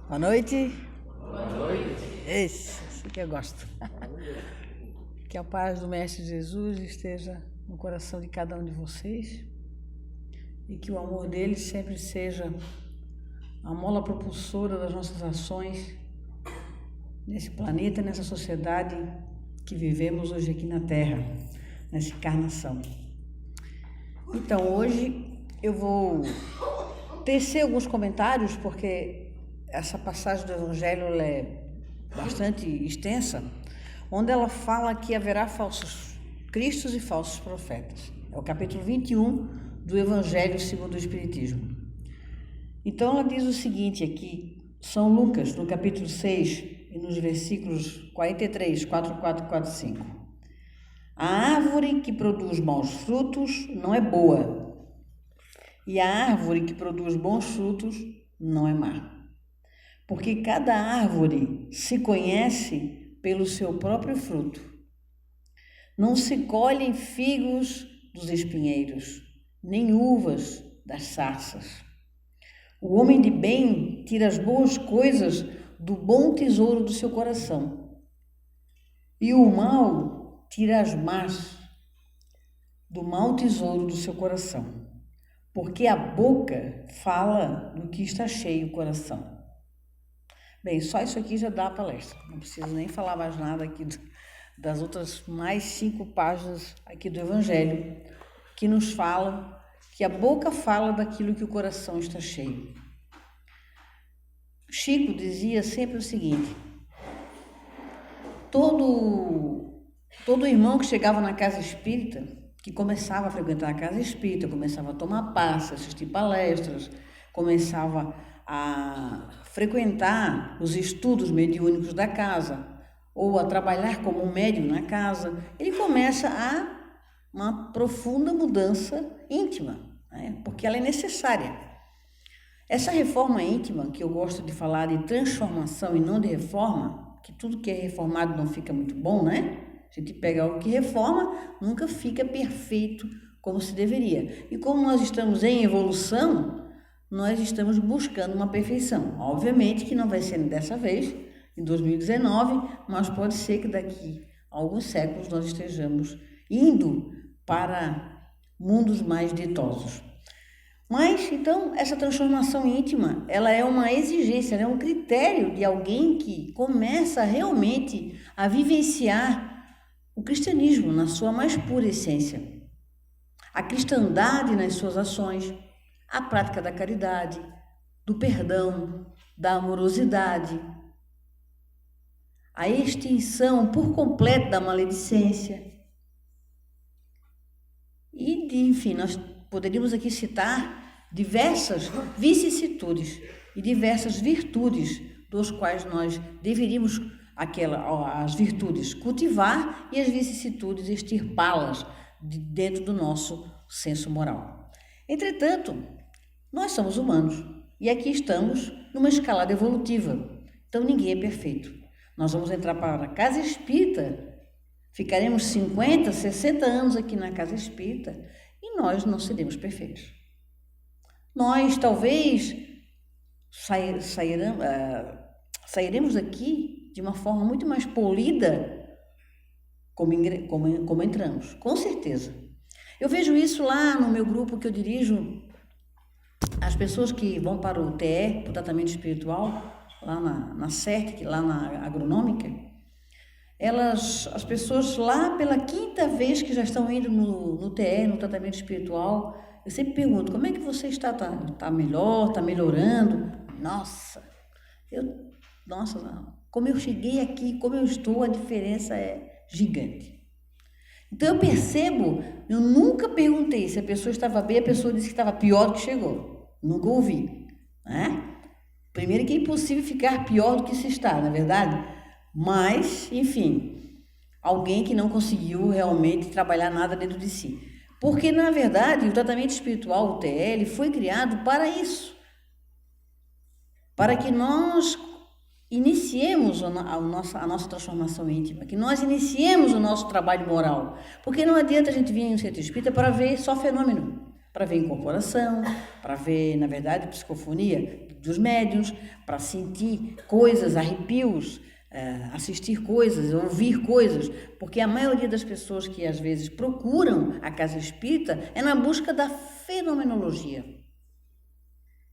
Boa noite. Boa noite. Isso que eu gosto. Que a paz do Mestre Jesus esteja no coração de cada um de vocês e que o amor dele sempre seja a mola propulsora das nossas ações nesse planeta, nessa sociedade que vivemos hoje aqui na Terra, nessa encarnação. Então, hoje eu vou tecer alguns comentários, porque essa passagem do Evangelho é bastante extensa, onde ela fala que haverá falsos cristos e falsos profetas. É o capítulo 21 do Evangelho segundo o Espiritismo. Então ela diz o seguinte aqui, São Lucas, no capítulo 6, e nos versículos 43, 44 e 45. A árvore que produz maus frutos não é boa, e a árvore que produz bons frutos não é má. Porque cada árvore se conhece pelo seu próprio fruto. Não se colhem figos dos espinheiros, nem uvas das sarças. O homem de bem tira as boas coisas do bom tesouro do seu coração, e o mal tira as más do mau tesouro do seu coração, porque a boca fala do que está cheio o coração. Bem, só isso aqui já dá a palestra, não preciso nem falar mais nada aqui das outras mais 5 páginas aqui do Evangelho, que nos falam que a boca fala daquilo que o coração está cheio. Chico dizia sempre o seguinte: todo irmão que chegava na casa espírita, que começava a frequentar a casa espírita, começava a tomar passe, assistir palestras, começava a frequentar os estudos mediúnicos da casa, ou a trabalhar como um médium na casa, ele começa a uma profunda mudança íntima, né? Porque ela é necessária. Essa reforma íntima, que eu gosto de falar de transformação e não de reforma, que tudo que é reformado não fica muito bom, né? A gente pega algo que reforma, nunca fica perfeito como se deveria. E como nós estamos em evolução, nós estamos buscando uma perfeição. Obviamente que não vai ser dessa vez, em 2019, mas pode ser que daqui a alguns séculos nós estejamos indo para mundos mais ditosos. Mas, então, essa transformação íntima, ela é uma exigência, ela é um critério de alguém que começa realmente a vivenciar o cristianismo na sua mais pura essência. A cristandade nas suas ações, a prática da caridade, do perdão, da amorosidade, a extinção por completo da maledicência. E, enfim, nós poderíamos aqui citar diversas vicissitudes e diversas virtudes dos quais nós deveríamos as virtudes cultivar e as vicissitudes extirpá-las dentro do nosso senso moral. Entretanto, nós somos humanos e aqui estamos numa escalada evolutiva, então ninguém é perfeito. Nós vamos entrar para a casa espírita, ficaremos 50, 60 anos aqui na casa espírita e nós não seremos perfeitos. Nós talvez sairemos daqui de uma forma muito mais polida como entramos, com certeza. Eu vejo isso lá no meu grupo que eu dirijo, as pessoas que vão para o TE, para o tratamento espiritual, lá na CERT, lá na agronômica, as pessoas lá pela 5ª vez que já estão indo no TE, no tratamento espiritual, eu sempre pergunto, como é que você está? Está melhor? Está melhorando? Nossa, como eu cheguei aqui, como eu estou, a diferença é gigante. Então eu percebo, eu nunca perguntei se a pessoa estava bem, a pessoa disse que estava pior do que chegou. Nunca ouvi, né? Primeiro que é impossível ficar pior do que se está, não é verdade? Mas, enfim, alguém que não conseguiu realmente trabalhar nada dentro de si. Porque, na verdade, o tratamento espiritual, o TL, foi criado para isso. Para que nós iniciemos a nossa transformação íntima, que nós iniciemos o nosso trabalho moral. Porque não adianta a gente vir em um centro espírita para ver só fenômeno, para ver incorporação, para ver, na verdade, psicofonia dos médiuns, para sentir coisas, arrepios, assistir coisas, ouvir coisas, porque a maioria das pessoas que às vezes procuram a casa espírita é na busca da fenomenologia,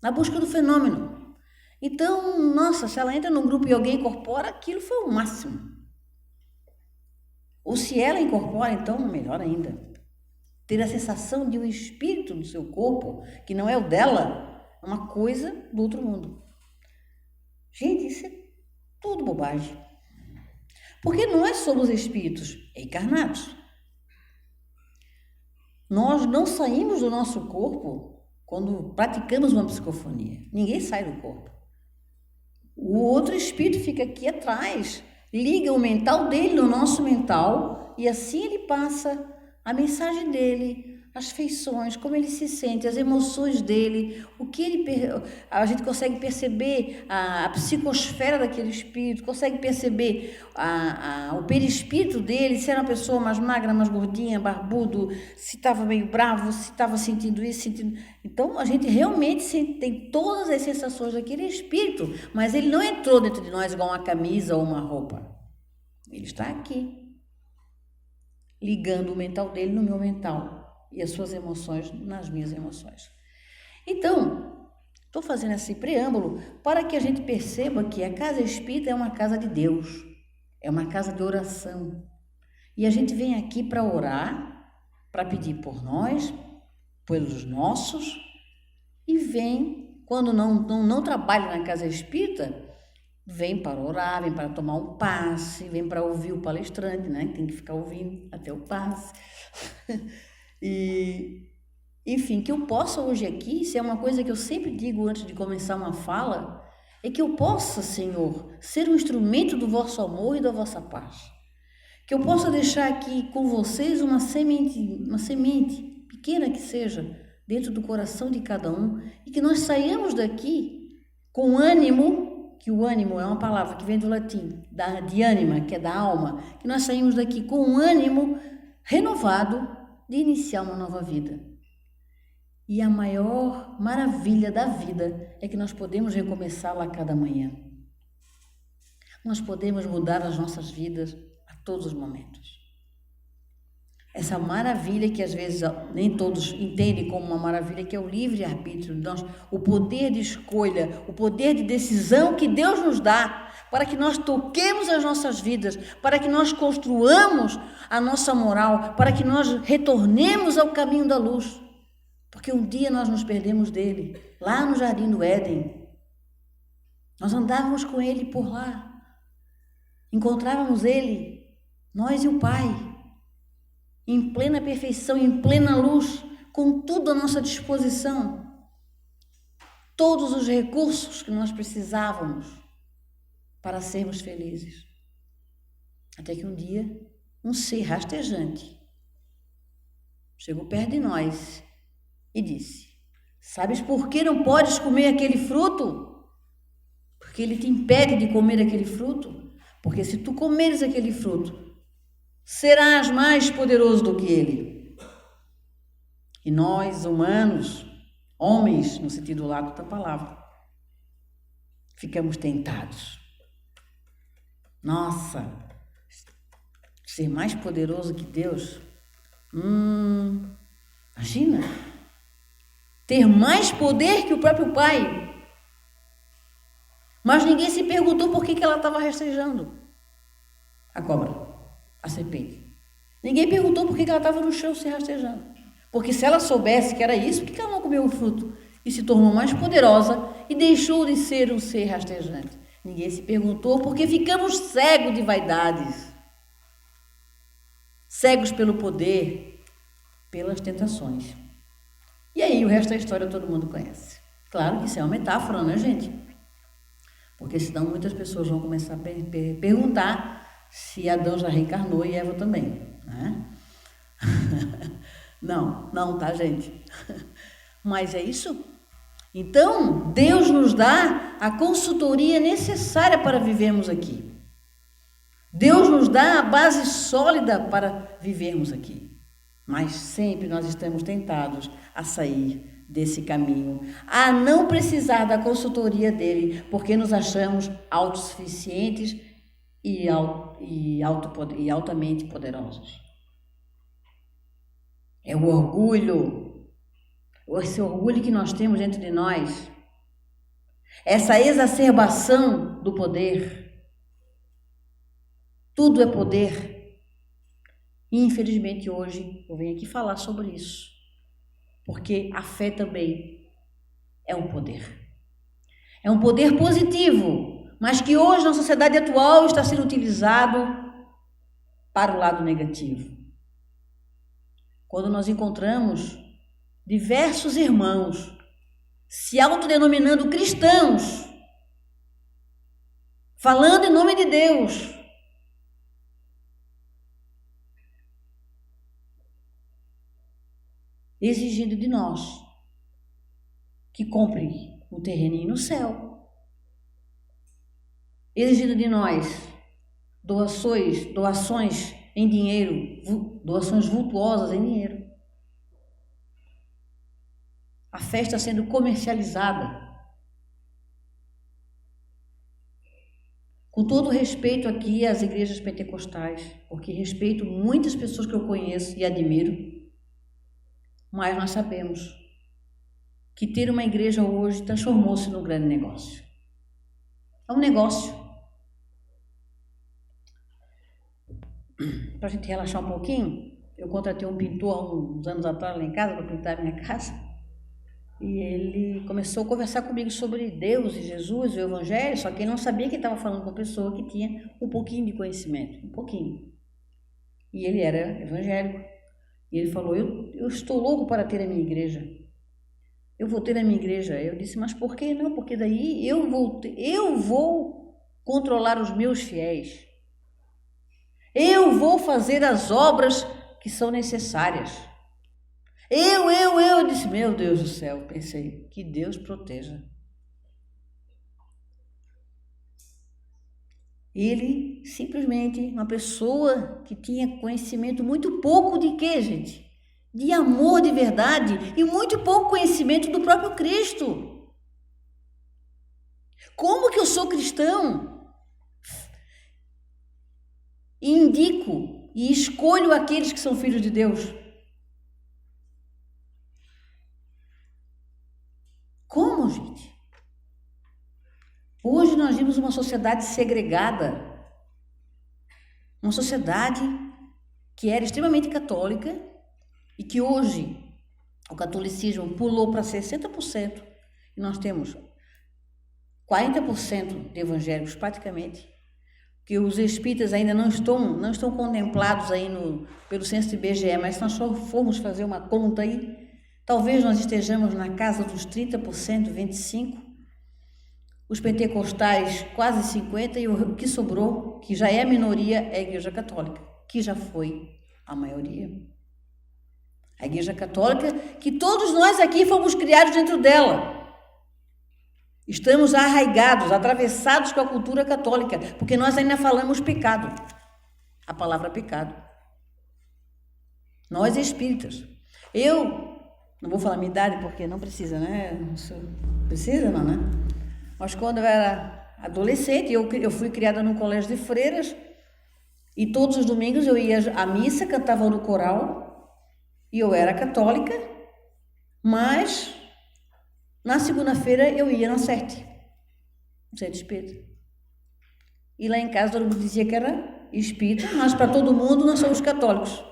na busca do fenômeno. Então, nossa, se ela entra num grupo e alguém incorpora, aquilo foi o máximo. Ou se ela incorpora, então, melhor ainda. Ter a sensação de um espírito no seu corpo, que não é o dela, é uma coisa do outro mundo. Gente, isso é tudo bobagem. Porque nós somos espíritos encarnados. Nós não saímos do nosso corpo quando praticamos uma psicofonia. Ninguém sai do corpo. O outro espírito fica aqui atrás, liga o mental dele no nosso mental e assim ele passa a mensagem dele, as feições, como ele se sente, as emoções dele, o que a gente consegue perceber a psicosfera daquele espírito, consegue perceber o perispírito dele, se era uma pessoa mais magra, mais gordinha, barbudo, se estava meio bravo, se estava sentindo isso, sentindo... Então, a gente realmente tem todas as sensações daquele espírito, mas ele não entrou dentro de nós igual uma camisa ou uma roupa. Ele está aqui, ligando o mental dele no meu mental e as suas emoções nas minhas emoções. Então, estou fazendo esse preâmbulo para que a gente perceba que a casa espírita é uma casa de Deus, é uma casa de oração. E a gente vem aqui para orar, para pedir por nós, pelos nossos, e vem, quando não trabalha na casa espírita, vem para orar, vem para tomar um passe, vem para ouvir o palestrante, né? Tem que ficar ouvindo até o passe. E, enfim, que eu possa hoje aqui, isso é uma coisa que eu sempre digo antes de começar uma fala, é que eu possa, Senhor, ser um instrumento do vosso amor e da vossa paz. Que eu possa deixar aqui com vocês uma semente, pequena que seja, dentro do coração de cada um, e que nós saiamos daqui com ânimo, que o ânimo é uma palavra que vem do latim, de ânima, que é da alma, que nós saímos daqui com um ânimo renovado de iniciar uma nova vida. E a maior maravilha da vida é que nós podemos recomeçá-la a cada manhã. Nós podemos mudar as nossas vidas a todos os momentos. Essa maravilha que às vezes nem todos entendem como uma maravilha, que é o livre-arbítrio, o poder de escolha, o poder de decisão que Deus nos dá para que nós toquemos as nossas vidas, para que nós construamos a nossa moral, para que nós retornemos ao caminho da luz. Porque um dia nós nos perdemos dele, lá no Jardim do Éden. Nós andávamos com ele por lá, encontrávamos ele, nós e o Pai, em plena perfeição, em plena luz, com tudo à nossa disposição, todos os recursos que nós precisávamos para sermos felizes. Até que um dia, um ser rastejante chegou perto de nós e disse: sabes por que não podes comer aquele fruto? Porque ele te impede de comer aquele fruto. Porque se tu comeres aquele fruto, serás mais poderoso do que ele. E nós, humanos, homens, no sentido lato da palavra, ficamos tentados. Nossa, ser mais poderoso que Deus? Imagina! Ter mais poder que o próprio Pai. Mas ninguém se perguntou por que ela estava rastejando a cobra, a serpente. Ninguém perguntou por que ela estava no chão se rastejando. Porque se ela soubesse que era isso, por que ela não comeu o fruto e se tornou mais poderosa e deixou de ser um ser rastejante? Ninguém se perguntou porque ficamos cegos de vaidades, cegos pelo poder, pelas tentações. E aí o resto da história todo mundo conhece. Claro que isso é uma metáfora, né, gente? Porque senão muitas pessoas vão começar a perguntar se Adão já reencarnou e Eva também, né? Não, tá, gente? Mas é isso. Então, Deus nos dá a consultoria necessária para vivermos aqui. Deus nos dá a base sólida para vivermos aqui. Mas sempre nós estamos tentados a sair desse caminho, a não precisar da consultoria dele, porque nos achamos autossuficientes e altamente poderosos. É o orgulho, esse orgulho que nós temos dentro de nós, essa exacerbação do poder. Tudo é poder. E, infelizmente, hoje eu venho aqui falar sobre isso, porque a fé também é um poder. É um poder positivo, mas que hoje, na sociedade atual, está sendo utilizado para o lado negativo. Quando nós encontramos diversos irmãos se autodenominando cristãos, falando em nome de Deus, exigindo de nós que compre um terreninho no céu, exigindo de nós doações em dinheiro, doações vultuosas em dinheiro. A fé está sendo comercializada. Com todo respeito aqui às igrejas pentecostais, porque respeito muitas pessoas que eu conheço e admiro, mas nós sabemos que ter uma igreja hoje transformou-se num grande negócio. É um negócio. Para a gente relaxar um pouquinho, eu contratei um pintor há uns anos atrás lá em casa, para pintar a minha casa, e ele começou a conversar comigo sobre Deus e Jesus e o Evangelho, só que ele não sabia que ele estava falando com uma pessoa que tinha um pouquinho de conhecimento, um pouquinho. E ele era evangélico. E ele falou, eu estou louco para ter a minha igreja. Eu vou ter a minha igreja. Eu disse, mas por que não? Porque daí eu vou controlar os meus fiéis. Eu vou fazer as obras que são necessárias. Eu disse, meu Deus do céu, pensei, que Deus proteja. Ele, simplesmente, uma pessoa que tinha conhecimento muito pouco de quê, gente? De amor de verdade e muito pouco conhecimento do próprio Cristo. Como que eu sou cristão? E indico e escolho aqueles que são filhos de Deus. Como, gente? Hoje nós vivemos uma sociedade segregada, uma sociedade que era extremamente católica e que hoje o catolicismo pulou para 60% e nós temos 40% de evangélicos praticamente, que os espíritas ainda não estão contemplados aí pelo censo do IBGE, mas se nós formos fazer uma conta aí, talvez nós estejamos na casa dos 30%, 25%, os pentecostais quase 50%, e o que sobrou, que já é a minoria, é a Igreja Católica, que já foi a maioria. A Igreja Católica, que todos nós aqui fomos criados dentro dela. Estamos arraigados, atravessados com a cultura católica, porque nós ainda falamos pecado, a palavra pecado. Nós espíritas. Eu não vou falar minha idade, porque não precisa, né? Precisa não, né? Mas quando eu era adolescente, eu fui criada num colégio de freiras, e todos os domingos eu ia à missa, cantava no coral, e eu era católica, mas na segunda-feira eu ia na sete, no centro espírita. E lá em casa todo mundo dizia que era espírita, mas para todo mundo nós somos católicos.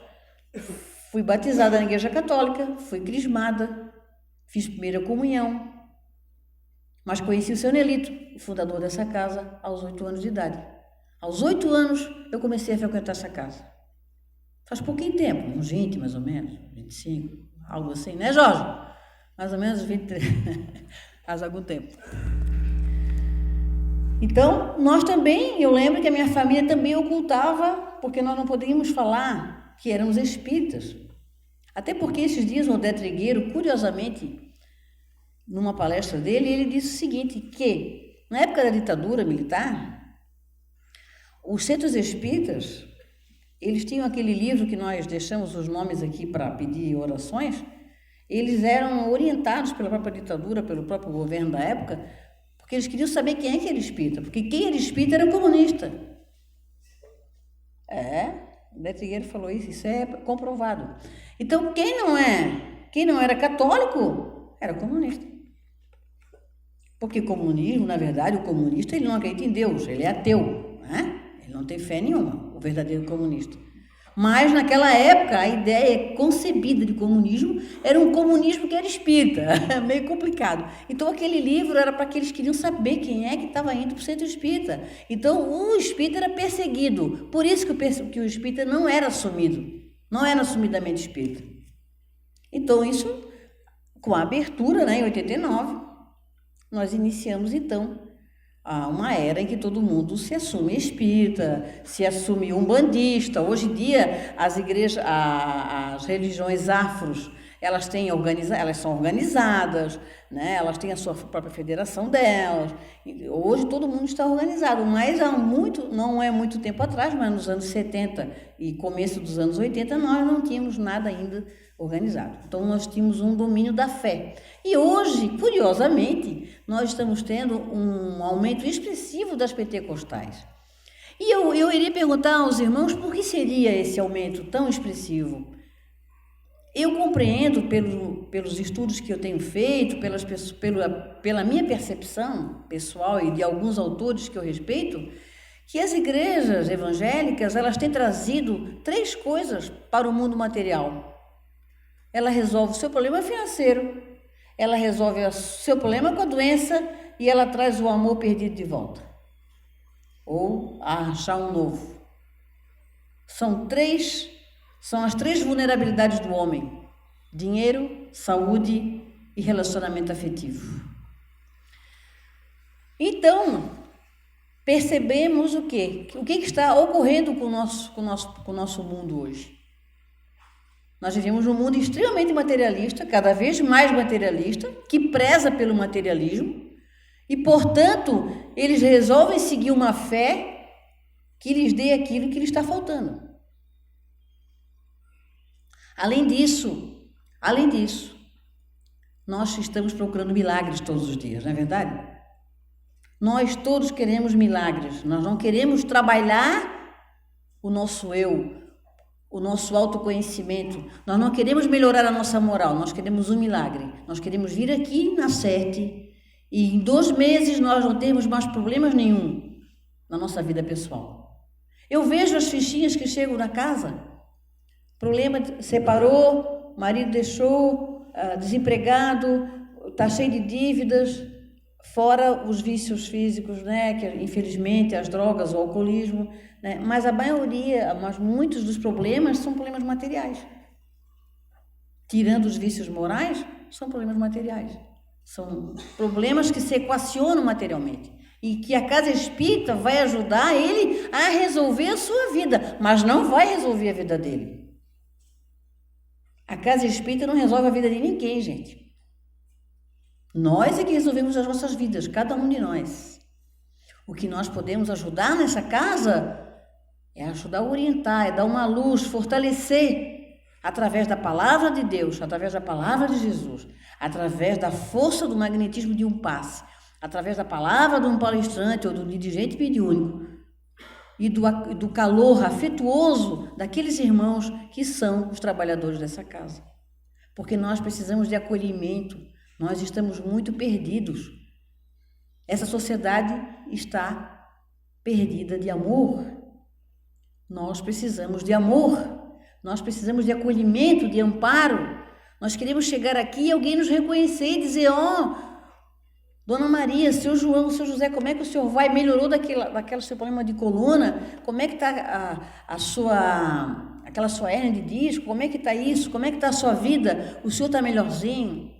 Fui batizada na igreja católica, fui crismada, fiz primeira comunhão, mas conheci o seu Nelito, o fundador dessa casa, aos 8 anos de idade. Aos 8 anos eu comecei a frequentar essa casa. Faz pouquinho tempo, uns 20 mais ou menos, 25, algo assim, né, Jorge? Mais ou menos 23, faz algum tempo. Então, nós também, eu lembro que a minha família também ocultava, porque nós não podíamos falar que éramos espíritas. Até porque esses dias o Odé Trigueiro, curiosamente, numa palestra dele, ele disse o seguinte, que na época da ditadura militar, os centros espíritas, eles tinham aquele livro que nós deixamos os nomes aqui para pedir orações, eles eram orientados pela própria ditadura, pelo próprio governo da época, porque eles queriam saber quem é que era espírita, porque quem era espírita era comunista. O Beto Trigueiro falou isso é comprovado. Então, quem não era católico, era comunista. Porque comunismo, na verdade, o comunista, ele não acredita em Deus, ele é ateu, né? Ele não tem fé nenhuma, o verdadeiro comunista. Mas, naquela época, a ideia concebida de comunismo era um comunismo que era espírita, meio complicado. Então, aquele livro era para que eles queriam saber quem é que estava indo para o centro espírita. Então, o espírita era perseguido, por isso que o espírita não era assumido, não era assumidamente espírita. Então, isso, com a abertura, né, em 89, nós iniciamos, então, uma era em que todo mundo se assume espírita, se assume umbandista. Hoje em dia, as igrejas, as religiões afros, elas são organizadas, né? Elas têm a sua própria federação delas. Hoje todo mundo está organizado, mas não é muito tempo atrás, mas nos anos 70 e começo dos anos 80, nós não tínhamos nada ainda organizado. Então, nós tínhamos um domínio da fé. E hoje, curiosamente, nós estamos tendo um aumento expressivo das pentecostais. E eu iria perguntar aos irmãos por que seria esse aumento tão expressivo. Eu compreendo, pelos estudos que eu tenho feito, pela minha percepção pessoal e de alguns autores que eu respeito, que as igrejas evangélicas, elas têm trazido 3 coisas para o mundo material. Ela resolve o seu problema financeiro, ela resolve o seu problema com a doença e ela traz o amor perdido de volta. Ou a achar um novo. São as 3 vulnerabilidades do homem: dinheiro, saúde e relacionamento afetivo. Então, percebemos o quê? O que está ocorrendo com o nosso mundo hoje? Nós vivemos num mundo extremamente materialista, cada vez mais materialista, que preza pelo materialismo e, portanto, eles resolvem seguir uma fé que lhes dê aquilo que lhes está faltando. Além disso, nós estamos procurando milagres todos os dias, não é verdade? Nós todos queremos milagres, nós não queremos trabalhar o nosso eu, o nosso autoconhecimento, nós não queremos melhorar a nossa moral, nós queremos um milagre. Nós queremos vir aqui na Sete e em 2 meses nós não temos mais problemas nenhum na nossa vida pessoal. Eu vejo as fichinhas que chegam na casa, problema, separou, marido deixou, desempregado, está cheio de dívidas, fora os vícios físicos, né, que infelizmente as drogas, o alcoolismo, né, mas muitos dos problemas são problemas materiais. Tirando os vícios morais, são problemas materiais. São problemas que se equacionam materialmente e que a casa espírita vai ajudar ele a resolver a sua vida, mas não vai resolver a vida dele. A casa espírita não resolve a vida de ninguém, gente. Nós é que resolvemos as nossas vidas, cada um de nós. O que nós podemos ajudar nessa casa é ajudar a orientar, é dar uma luz, fortalecer, através da palavra de Deus, através da palavra de Jesus, através da força do magnetismo de um passe, através da palavra de um palestrante ou do dirigente mediúnico e do calor afetuoso daqueles irmãos que são os trabalhadores dessa casa. Porque nós precisamos de acolhimento, nós estamos muito perdidos. Essa sociedade está perdida de amor. Nós precisamos de amor, nós precisamos de acolhimento, de amparo. Nós queremos chegar aqui e alguém nos reconhecer e dizer: Dona Maria, seu João, seu José, como é que o senhor vai? Melhorou daquele seu problema de coluna? Como é que está aquela sua hérnia de disco? Como é que está isso? Como é que está a sua vida? O senhor está melhorzinho?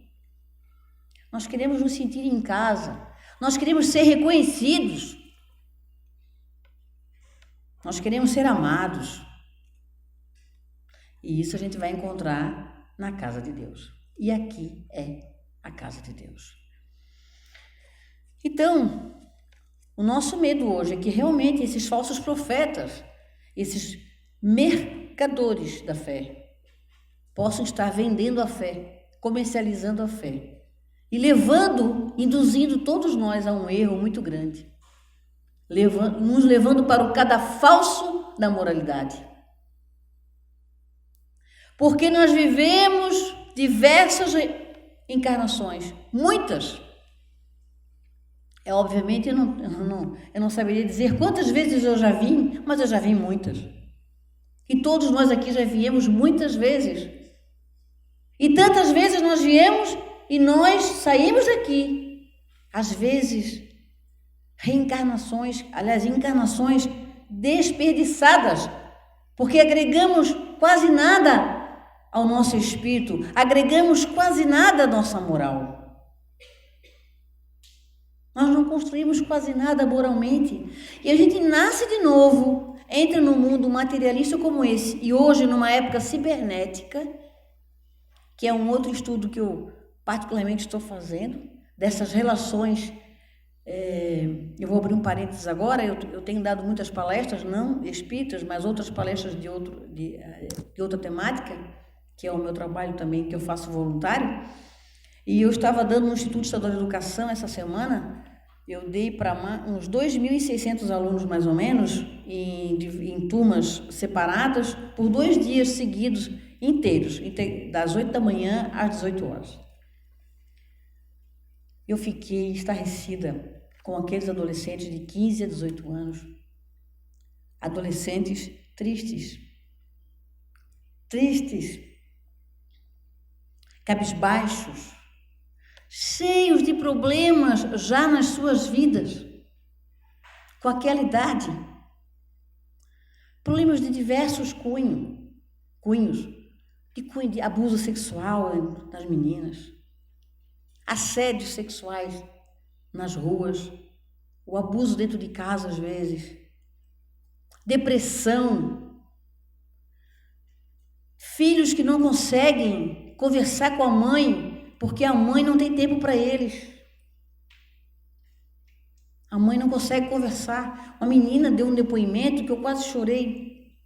Nós queremos nos sentir em casa. Nós queremos ser reconhecidos. Nós queremos ser amados. E isso a gente vai encontrar na casa de Deus. E aqui é a casa de Deus. Então, o nosso medo hoje é que realmente esses falsos profetas, esses mercadores da fé, possam estar vendendo a fé comercializando a fé e induzindo todos nós a um erro muito grande, nos levando para o cadafalso da moralidade. Porque nós vivemos diversas encarnações, muitas. Obviamente eu não saberia dizer quantas vezes eu já vim, mas eu já vim muitas. E todos nós aqui já viemos muitas vezes. E tantas vezes nós viemos e nós saímos daqui. Às vezes, encarnações desperdiçadas, porque agregamos quase nada ao nosso espírito, agregamos quase nada à nossa moral. Nós não construímos quase nada moralmente. E a gente nasce de novo, entra num mundo materialista como esse, e hoje numa época cibernética, que é um outro estudo que eu particularmente estou fazendo, dessas relações. Eu vou abrir um parênteses agora, eu tenho dado muitas palestras, não espíritas, mas outras palestras de outra temática, que é o meu trabalho também, que eu faço voluntário. E eu estava dando no Instituto Estadual de Educação essa semana, eu dei para uns 2.600 alunos mais ou menos, em turmas separadas, por 2 dias seguidos, inteiros, das 8 da manhã às 18 horas. Eu fiquei estarrecida com aqueles adolescentes de 15 a 18 anos, adolescentes tristes, cabisbaixos, cheios de problemas já nas suas vidas, com aquela idade. Problemas de diversos cunhos, de abuso sexual das meninas, assédios sexuais nas ruas, o abuso dentro de casa às vezes, depressão, filhos que não conseguem conversar com a mãe porque a mãe não tem tempo para eles. A mãe não consegue conversar. Uma menina deu um depoimento que eu quase chorei,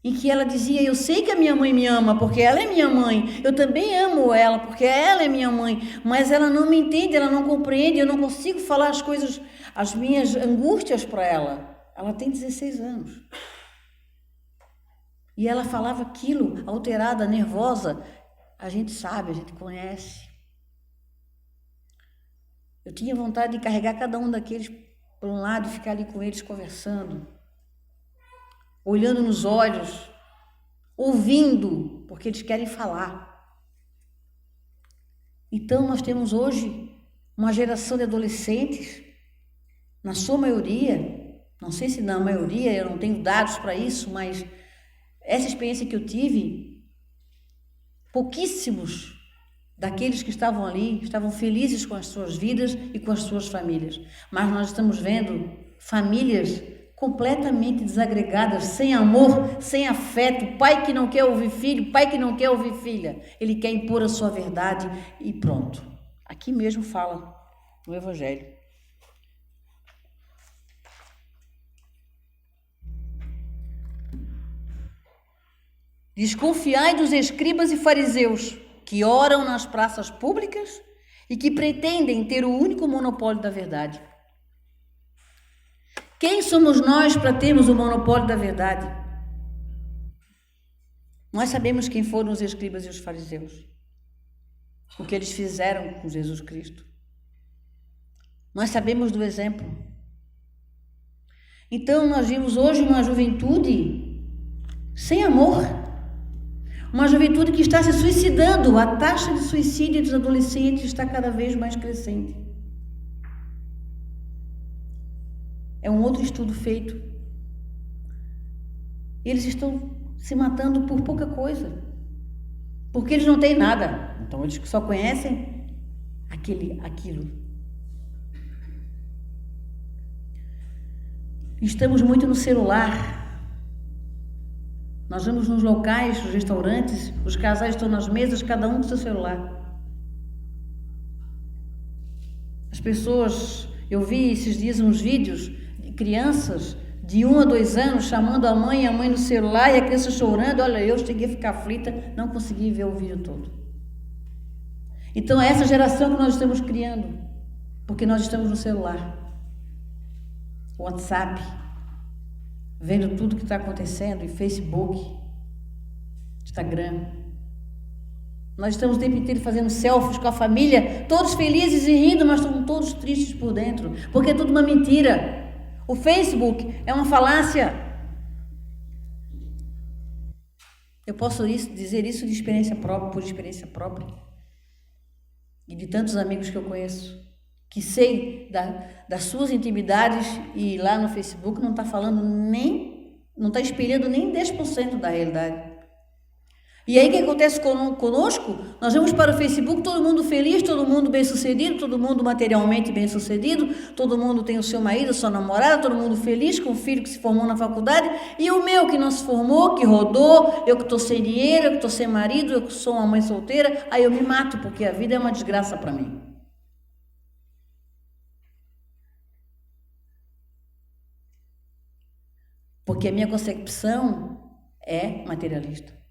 em que ela dizia: eu sei que a minha mãe me ama porque ela é minha mãe, eu também amo ela porque ela é minha mãe, mas ela não me entende, ela não compreende, eu não consigo falar as coisas, as minhas angústias para ela. Ela tem 16 anos. E ela falava aquilo, alterada, nervosa. A gente sabe, a gente conhece. Eu tinha vontade de carregar cada um daqueles por um lado e ficar ali com eles conversando, olhando nos olhos, ouvindo, porque eles querem falar. Então nós temos hoje uma geração de adolescentes, na sua maioria, não sei se na maioria, eu não tenho dados para isso, mas essa experiência que eu tive, pouquíssimos daqueles que estavam ali estavam felizes com as suas vidas e com as suas famílias. Mas nós estamos vendo famílias completamente desagregadas, sem amor, sem afeto, pai que não quer ouvir filho, pai que não quer ouvir filha. Ele quer impor a sua verdade e pronto. Aqui mesmo fala no Evangelho. Desconfiai dos escribas e fariseus que oram nas praças públicas e que pretendem ter o único monopólio da verdade. Quem somos nós para termos o monopólio da verdade? Nós sabemos quem foram os escribas e os fariseus, o que eles fizeram com Jesus Cristo. Nós sabemos do exemplo. Então nós vimos hoje uma juventude sem amor. Uma juventude que está se suicidando. A taxa de suicídio dos adolescentes está cada vez mais crescente. É um outro estudo feito. Eles estão se matando por pouca coisa, porque eles não têm nada. Então eles só conhecem aquilo. Estamos muito no celular. Nós vamos nos locais, nos restaurantes, os casais estão nas mesas, cada um com seu celular. As pessoas, eu vi esses dias uns vídeos de crianças de 1 a 2 anos, chamando a mãe no celular e a criança chorando. Olha, eu cheguei a ficar aflita, não consegui ver o vídeo todo. Então é essa geração que nós estamos criando, porque nós estamos no celular, WhatsApp, vendo tudo que está acontecendo, em Facebook, Instagram. Nós estamos o tempo inteiro fazendo selfies com a família, todos felizes e rindo, mas estamos todos tristes por dentro, porque é tudo uma mentira. O Facebook é uma falácia. Eu posso dizer isso de experiência própria, por experiência própria. E de tantos amigos que eu conheço, que sei das suas intimidades, e lá no Facebook não está falando não está espelhando nem 10% da realidade. E aí o que acontece conosco? Nós vamos para o Facebook, todo mundo feliz, todo mundo bem-sucedido, todo mundo materialmente bem-sucedido, todo mundo tem o seu marido, a sua namorada, todo mundo feliz, com o filho que se formou na faculdade, e o meu que não se formou, que rodou, eu que estou sem dinheiro, eu que estou sem marido, eu que sou uma mãe solteira, aí eu me mato, porque a vida é uma desgraça para mim. Porque a minha concepção é materialista.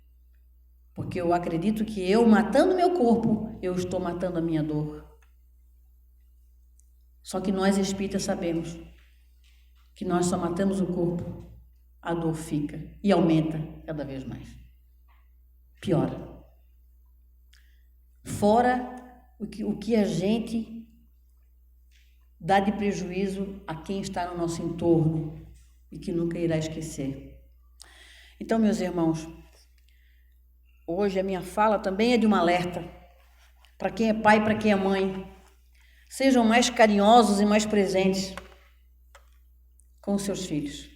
Porque eu acredito que eu, matando meu corpo, eu estou matando a minha dor. Só que nós espíritas sabemos que nós só matamos o corpo, a dor fica e aumenta cada vez mais. Piora. Fora o que a gente dá de prejuízo a quem está no nosso entorno e que nunca irá esquecer. Então, meus irmãos, hoje a minha fala também é de um alerta para quem é pai e para quem é mãe. Sejam mais carinhosos e mais presentes com os seus filhos.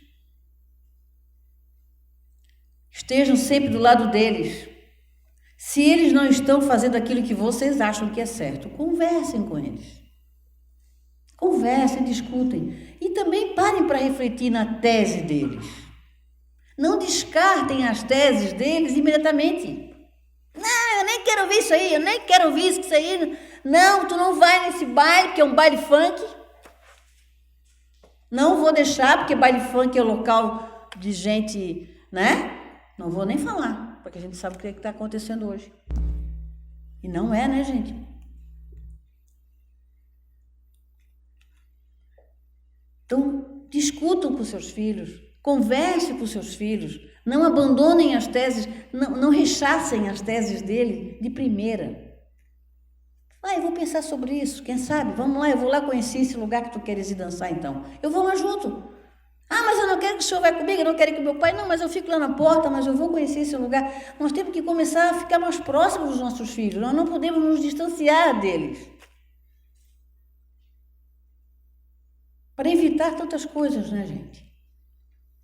Estejam sempre do lado deles. Se eles não estão fazendo aquilo que vocês acham que é certo, conversem com eles. Conversem, discutem. E também parem para refletir na tese deles. Não descartem as teses deles imediatamente. Não, eu nem quero ouvir isso aí, eu nem quero ouvir isso aí. Não, tu não vai nesse baile, que é um baile funk. Não vou deixar, porque baile funk é local de gente, né? Não vou nem falar, porque a gente sabe o que está acontecendo hoje. E não é, né, gente? Então, discutam com seus filhos. Converse com seus filhos, não abandonem as teses, não rechacem as teses dele de primeira. Eu vou pensar sobre isso, quem sabe? Vamos lá, eu vou lá conhecer esse lugar que tu queres ir dançar então. Eu vou lá junto. Mas eu não quero que o senhor vá comigo, eu não quero que o meu pai, não, mas eu fico lá na porta, mas eu vou conhecer esse lugar. Nós temos que começar a ficar mais próximos dos nossos filhos, nós não podemos nos distanciar deles. Para evitar tantas coisas, né, gente?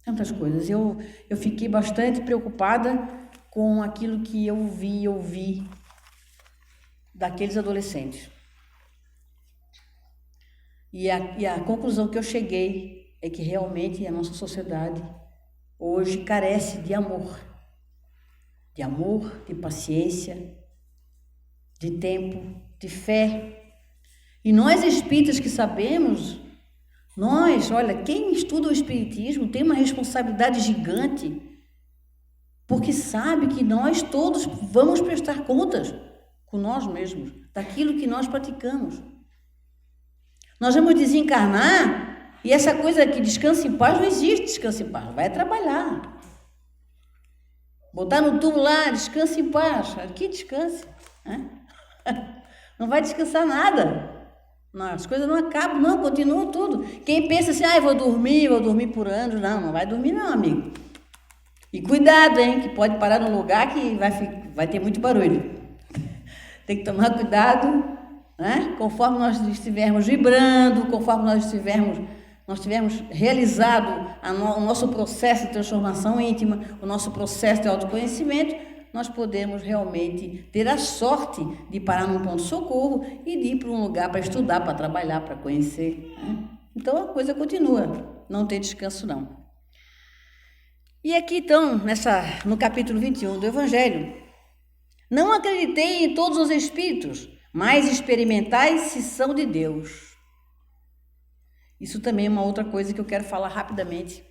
Tantas coisas. Eu fiquei bastante preocupada com aquilo que eu ouvi daqueles adolescentes. E a conclusão que eu cheguei é que realmente a nossa sociedade hoje carece de amor, de paciência, de tempo, de fé. E nós espíritas que sabemos, olha, quem estuda o espiritismo tem uma responsabilidade gigante, porque sabe que nós todos vamos prestar contas com nós mesmos, daquilo que nós praticamos. Nós vamos desencarnar e essa coisa que descansa em paz, não existe descanso em paz, vai trabalhar. Botar no túmulo lá, descansa em paz, que descanse, né? Não vai descansar nada. Não, as coisas não acabam, não, continuam tudo. Quem pensa assim, vou dormir por anos, não vai dormir não, amigo. E cuidado, hein, que pode parar num lugar que vai ter muito barulho. Tem que tomar cuidado, né? Conforme nós estivermos vibrando, conforme nós tivermos realizado o nosso processo de transformação íntima, o nosso processo de autoconhecimento, nós podemos realmente ter a sorte de parar num ponto-socorro e de ir para um lugar para estudar, para trabalhar, para conhecer, né? Então a coisa continua, não tem descanso não. E aqui então, no capítulo 21 do Evangelho, não acreditei em todos os espíritos, mas experimentai se são de Deus. Isso também é uma outra coisa que eu quero falar rapidamente,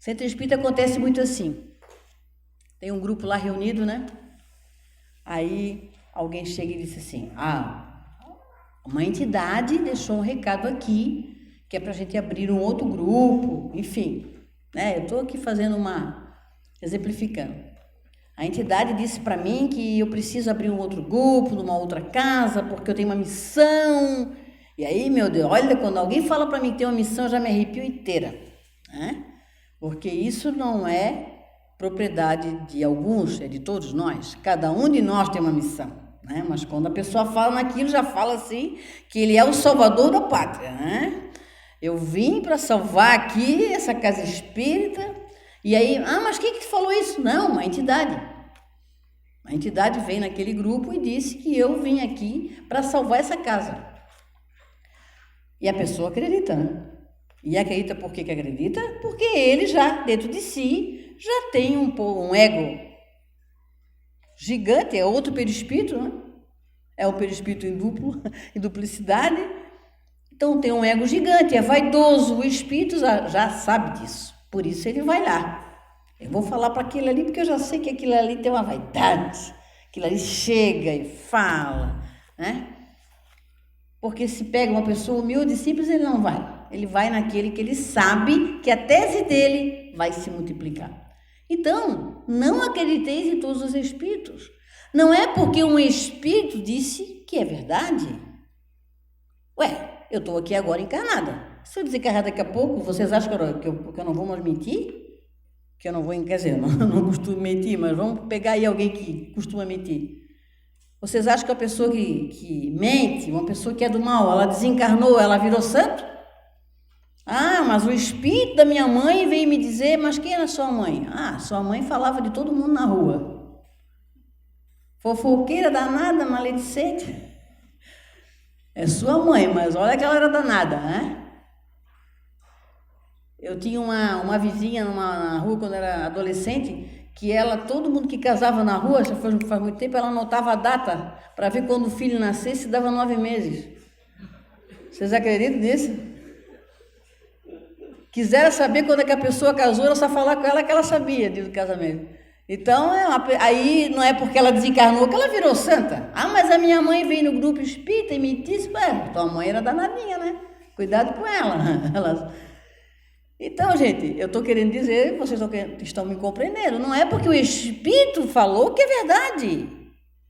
Centro espírita acontece muito assim. Tem um grupo lá reunido, né? Aí alguém chega e diz assim: uma entidade deixou um recado aqui, que é pra gente abrir um outro grupo, enfim, né? Eu tô aqui exemplificando. A entidade disse para mim que eu preciso abrir um outro grupo, numa outra casa, porque eu tenho uma missão. E aí, meu Deus, olha, quando alguém fala para mim que tem uma missão, eu já me arrepio inteira, né? Porque isso não é propriedade de alguns, é de todos nós. Cada um de nós tem uma missão, né? Mas quando a pessoa fala naquilo, já fala assim, que ele é o salvador da pátria, né? Eu vim para salvar aqui essa casa espírita. E aí, mas quem que falou isso? Não, uma entidade. A entidade veio naquele grupo e disse que eu vim aqui para salvar essa casa. E a pessoa acredita, né? E acredita por que acredita? Porque ele já, dentro de si, já tem um ego gigante, é outro perispírito, né? É um perispírito em duplicidade. Então tem um ego gigante, é vaidoso, o espírito já sabe disso. Por isso ele vai lá. Eu vou falar para aquele ali, porque eu já sei que aquilo ali tem uma vaidade. Aquilo ali chega e fala, né? Porque se pega uma pessoa humilde e simples, ele não vai. Ele vai naquele que ele sabe que a tese dele vai se multiplicar. Então, não acrediteis em todos os espíritos. Não é porque um espírito disse que é verdade. Ué, eu estou aqui agora encarnada. Se eu desencarnar daqui a pouco, vocês acham que eu não vou mais mentir? Que eu não vou, quer dizer, eu não costumo mentir, mas vamos pegar aí alguém que costuma mentir. Vocês acham que a pessoa que mente, uma pessoa que é do mal, ela desencarnou, ela virou santo? Mas o espírito da minha mãe veio me dizer, mas quem era sua mãe? Sua mãe falava de todo mundo na rua. Fofoqueira danada, maledicente. É sua mãe, mas olha que ela era danada, né? Eu tinha uma vizinha na rua quando era adolescente, que todo mundo que casava na rua, já faz muito tempo, ela anotava a data para ver quando o filho nascesse, dava 9 meses. Vocês acreditam nisso? Quiseram saber quando é que a pessoa casou, era só falar com ela que ela sabia do casamento. Então, aí não é porque ela desencarnou que ela virou santa. Mas a minha mãe veio no grupo espírita e me disse, tua mãe era danadinha, né? Cuidado com ela. Então, gente, eu estou querendo dizer, vocês estão me compreendendo, não é porque o espírito falou que é verdade.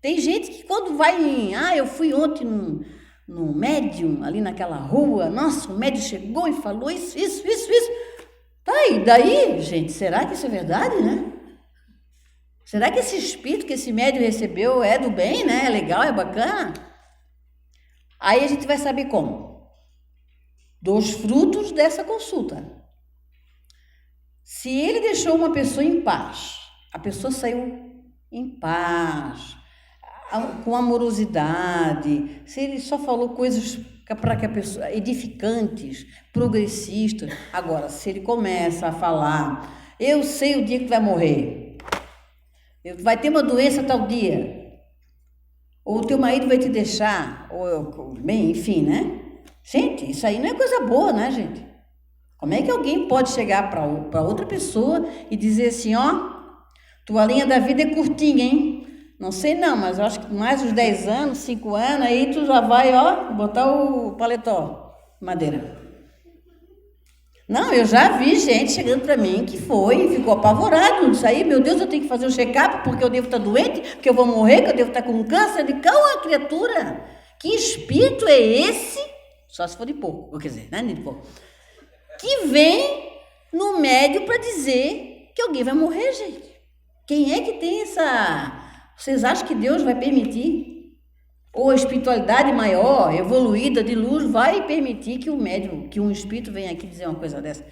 Tem gente que quando vai eu fui ontem no médium, ali naquela rua, nossa, o médium chegou e falou isso. Tá, e daí, gente, será que isso é verdade, né? Será que esse espírito que esse médium recebeu é do bem, né? É legal, é bacana? Aí a gente vai saber como? Dos frutos dessa consulta. Se ele deixou uma pessoa em paz, a pessoa saiu em paz, com amorosidade, se ele só falou coisas para que a pessoa, edificantes, progressistas. Agora, se ele começa a falar, eu sei o dia que tu vai morrer, vai ter uma doença tal dia, ou o teu marido vai te deixar, enfim, né? Gente, isso aí não é coisa boa, né, gente? Como é que alguém pode chegar para outra pessoa e dizer assim, tua linha da vida é curtinha, hein? Não sei não, mas eu acho que mais uns 10 anos, 5 anos, aí tu já vai, botar o paletó, madeira. Não, eu já vi gente chegando para mim que ficou apavorado. Isso aí, meu Deus, eu tenho que fazer um check-up porque eu devo estar doente, porque eu vou morrer, que eu devo estar com câncer. De calma, criatura, que espírito é esse? Só se for de porco, quer dizer, né, de porco. Que vem no médio para dizer que alguém vai morrer, gente. Quem é que tem essa... Vocês acham que Deus vai permitir? Ou a espiritualidade maior, evoluída, de luz, vai permitir que um espírito venha aqui dizer uma coisa dessa?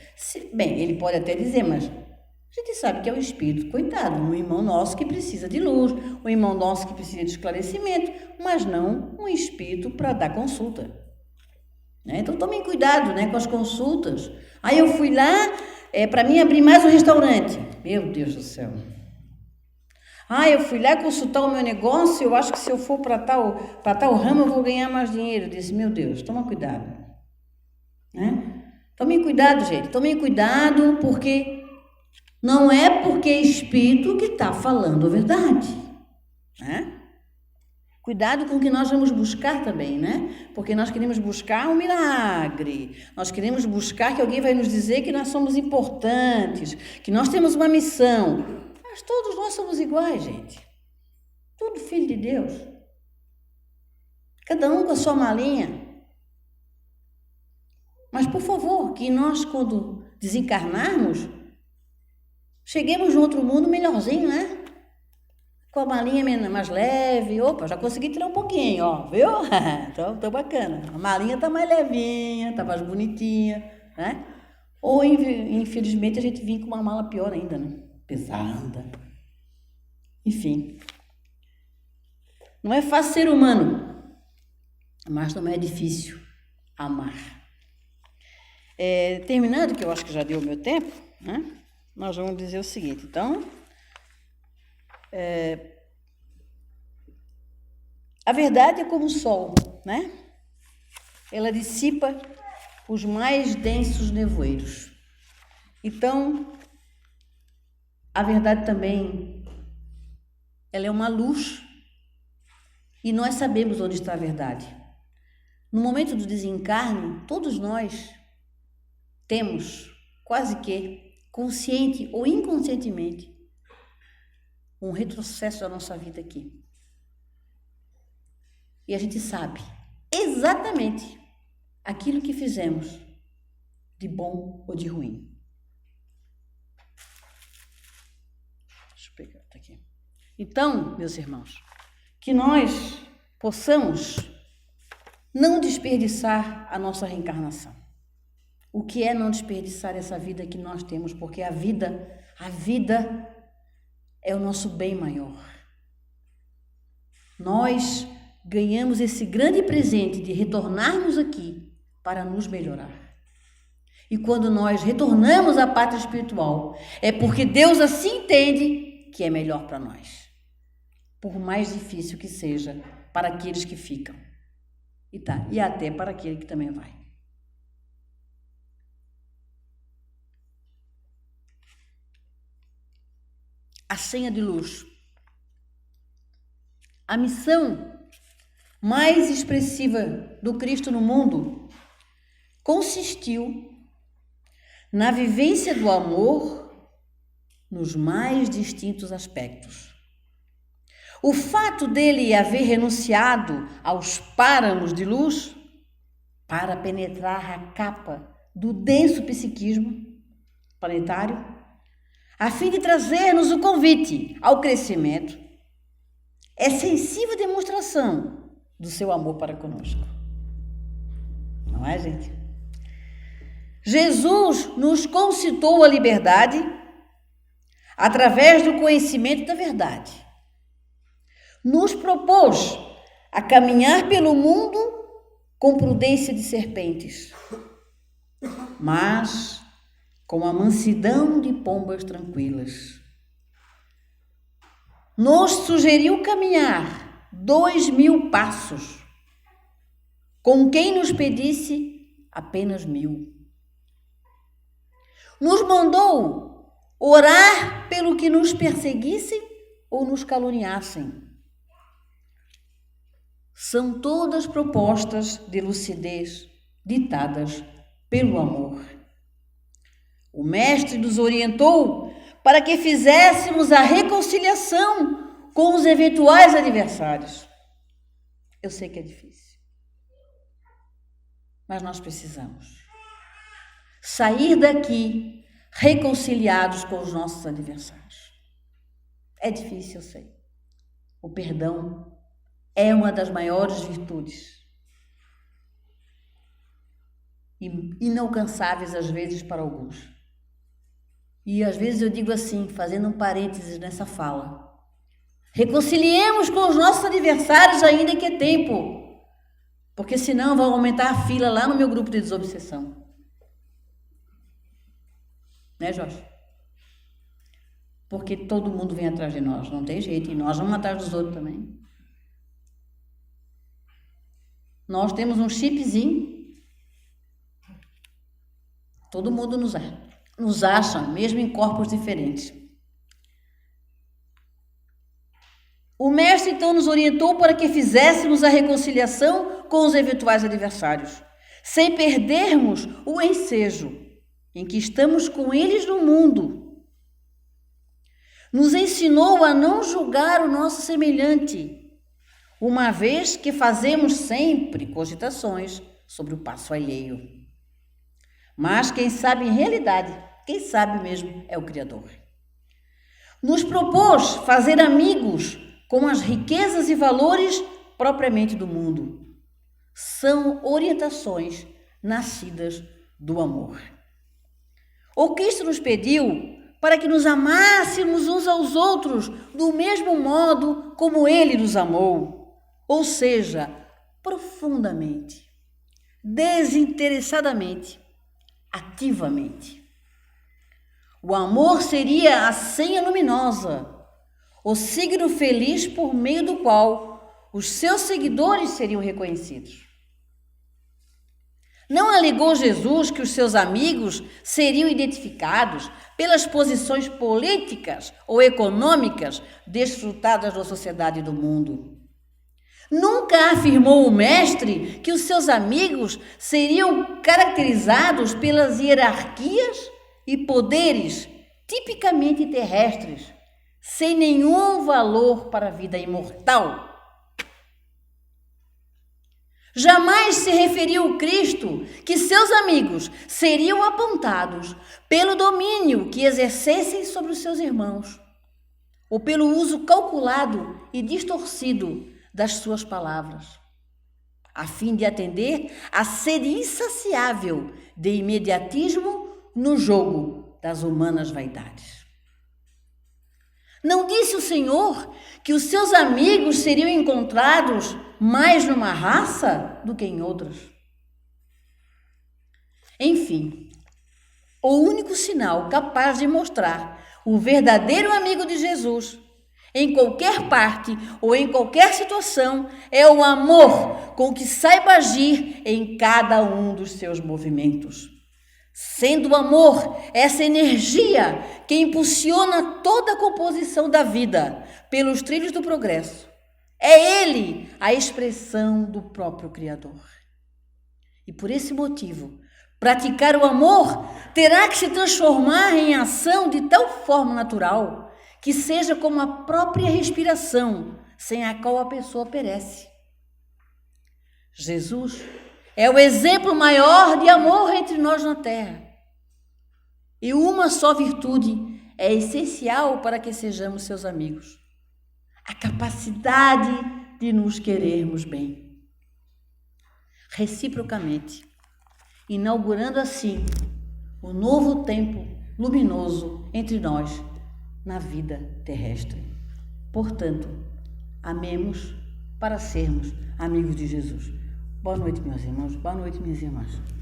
Bem, ele pode até dizer, mas a gente sabe que é o espírito, coitado, um irmão nosso que precisa de luz, um irmão nosso que precisa de esclarecimento, mas não um espírito para dar consulta. Então tomem cuidado, né, com as consultas. Aí eu fui lá para mim abrir mais um restaurante. Meu Deus do céu. Eu fui lá consultar o meu negócio, eu acho que se eu for para tal ramo eu vou ganhar mais dinheiro. Eu disse, meu Deus, toma cuidado. Né? Tomem cuidado, gente, tomem cuidado, porque Não é porque é espírito que está falando a verdade, né? Cuidado com o que nós vamos buscar também, né? Porque nós queremos buscar um milagre, nós queremos buscar que alguém vai nos dizer que nós somos importantes, que nós temos uma missão. Mas todos nós somos iguais, gente. Tudo filho de Deus. Cada um com a sua malinha. Mas, por favor, que nós, quando desencarnarmos, cheguemos no outro mundo melhorzinho, né? Com a malinha mais leve. Opa, já consegui tirar um pouquinho, ó, viu? Tô bacana. A malinha tá mais levinha, tá mais bonitinha, né? Ou, infelizmente, a gente vinha com uma mala pior ainda, né? Pesada. Enfim. Não é fácil ser humano, mas não é difícil amar. Terminando, que eu acho que já deu o meu tempo, né? Nós vamos dizer o seguinte, então... A verdade é como o sol, né? Ela dissipa os mais densos nevoeiros. Então, a verdade também, ela é uma luz e nós sabemos onde está a verdade. No momento do desencarne, todos nós temos, quase que, consciente ou inconscientemente, um retrocesso da nossa vida aqui. E a gente sabe exatamente aquilo que fizemos, de bom ou de ruim. Deixa eu pegar aqui. Então, meus irmãos, que nós possamos não desperdiçar a nossa reencarnação. O que é não desperdiçar essa vida que nós temos? Porque a vida é o nosso bem maior. Nós ganhamos esse grande presente de retornarmos aqui para nos melhorar. E quando nós retornamos à pátria espiritual, é porque Deus assim entende que é melhor para nós. Por mais difícil que seja para aqueles que ficam. E até para aquele que também vai. A senha de luz. A missão mais expressiva do Cristo no mundo consistiu na vivência do amor nos mais distintos aspectos. O fato dele haver renunciado aos páramos de luz para penetrar a capa do denso psiquismo planetário, a fim de trazer-nos o convite ao crescimento, é sensível demonstração do seu amor para conosco. Não é, gente? Jesus nos concitou a liberdade através do conhecimento da verdade. Nos propôs a caminhar pelo mundo com prudência de serpentes, mas com a mansidão de pombas tranquilas. Nos sugeriu caminhar 2000 passos, com quem nos pedisse apenas 1000. Nos mandou orar pelo que nos perseguissem ou nos caluniassem. São todas propostas de lucidez ditadas pelo amor. O Mestre nos orientou para que fizéssemos a reconciliação com os eventuais adversários. Eu sei que é difícil, mas nós precisamos sair daqui reconciliados com os nossos adversários. É difícil, eu sei. O perdão é uma das maiores virtudes, inalcançáveis às vezes para alguns. E às vezes eu digo assim, fazendo um parênteses nessa fala: reconciliemos com os nossos adversários ainda que é tempo, porque senão vão aumentar a fila lá no meu grupo de desobsessão. Né, Jorge? Porque todo mundo vem atrás de nós, não tem jeito, e nós vamos atrás dos outros também. Nós temos um chipzinho, todo mundo nos acha, mesmo em corpos diferentes. O mestre então nos orientou para que fizéssemos a reconciliação com os eventuais adversários, sem perdermos o ensejo em que estamos com eles no mundo. Nos ensinou a não julgar o nosso semelhante, uma vez que fazemos sempre cogitações sobre o passo alheio. Mas quem sabe em realidade, quem sabe mesmo é o Criador. Nos propôs fazer amigos com as riquezas e valores propriamente do mundo. São orientações nascidas do amor. O Cristo nos pediu para que nos amássemos uns aos outros do mesmo modo como Ele nos amou. Ou seja, profundamente, desinteressadamente, ativamente. O amor seria a senha luminosa, o signo feliz por meio do qual os seus seguidores seriam reconhecidos. Não alegou Jesus que os seus amigos seriam identificados pelas posições políticas ou econômicas desfrutadas da sociedade e do mundo. Nunca afirmou o mestre que os seus amigos seriam caracterizados pelas hierarquias e poderes tipicamente terrestres, sem nenhum valor para a vida imortal. Jamais se referiu o Cristo que seus amigos seriam apontados pelo domínio que exercessem sobre os seus irmãos, ou pelo uso calculado e distorcido das suas palavras, a fim de atender à sede insaciável de imediatismo no jogo das humanas vaidades. Não disse o Senhor que os seus amigos seriam encontrados mais numa raça do que em outras? Enfim, o único sinal capaz de mostrar o verdadeiro amigo de Jesus, em qualquer parte ou em qualquer situação, é o amor com que saiba agir em cada um dos seus movimentos. Sendo o amor essa energia que impulsiona toda a composição da vida pelos trilhos do progresso, é ele a expressão do próprio Criador. E por esse motivo, praticar o amor terá que se transformar em ação de tal forma natural que seja como a própria respiração, sem a qual a pessoa perece. Jesus é o exemplo maior de amor entre nós na terra. E uma só virtude é essencial para que sejamos seus amigos: a capacidade de nos querermos bem, reciprocamente, inaugurando assim o novo tempo luminoso entre nós na vida terrestre. Portanto, amemos para sermos amigos de Jesus. Boa noite, meus irmãos. Boa noite, minhas irmãs.